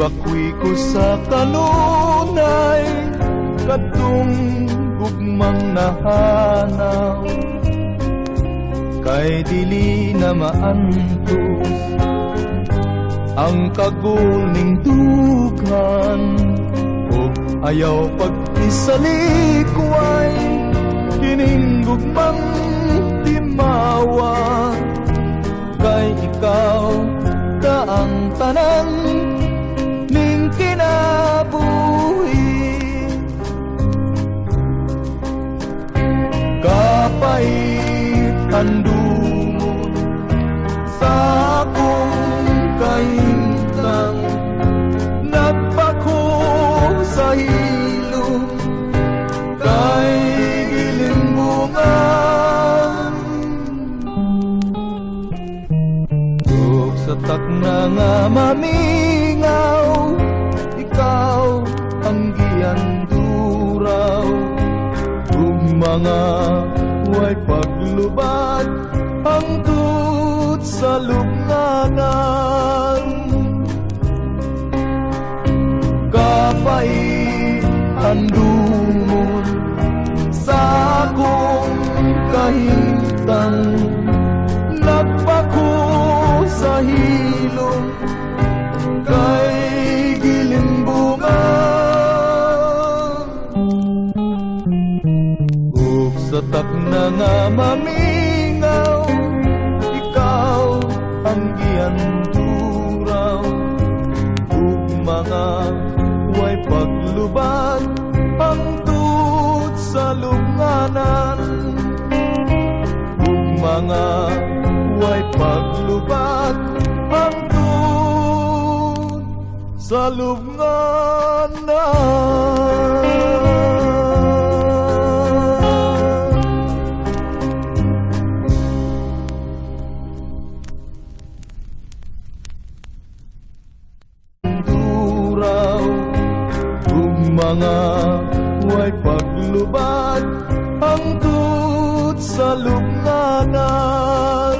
Ibakoy ko sa kanunay kadtong gugmang nahanaw, kay dili na maantos ang kaguning dugan, ug ayaw pag-isalikway kining gugmang timawa, kay ikaw ta ang tanan ning kinabuhi. Kapait handumon sa akong kahintang, nagpako sa hilom kay gilimbungan, ug sa takna nga mamingaw, ikaw ang giyanduraw, ug mga way paglubad hangtod sa lubnganan. Kapait handumon sa akong kahintang, nagpako sa hilom kay gilimbungan, ug sa takna nga mamingaw, ikaw ang giyanduraw, ug mga way paglubad hangtod sa lubnganan, ug mga way paglubad hangtod sa lubnganan. Mga way paglubad hangtod sa lubnganan.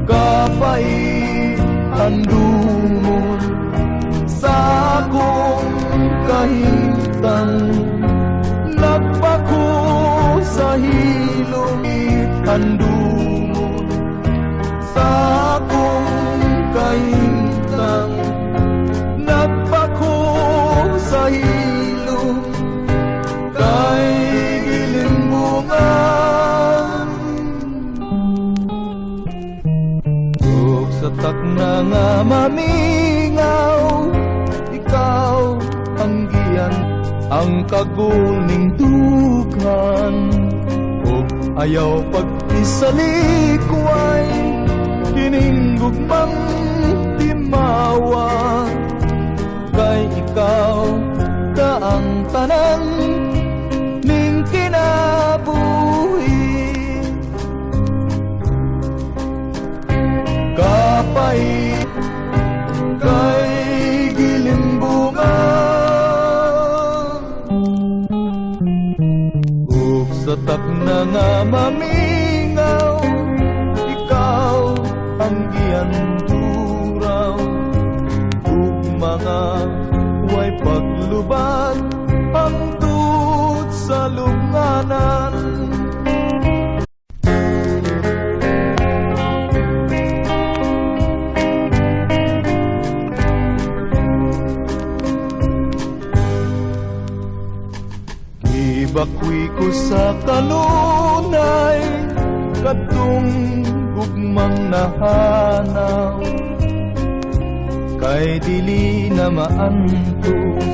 Kapait handumon sa akong kahintang, nagpako sa hilom. Handumon sa akong kahintang, nagpako sa hilom kay gilimbungan, ug sa takna nga mamingaw, ikaw ang giyan ang kaguning dugan, ug ayaw pag-isalikway kining gugmang timawa, kay ikaw ta ang tanan ning kinabuhi. Kapait kay gilimbungan, ug sa takna nga mamingaw, ikaw ang giyanduraw, ug mga way paglubad hangtod sa lubnganan. Ibakoy ko sa kanunay kadtong gugmang nahanaw, kay dili na maantos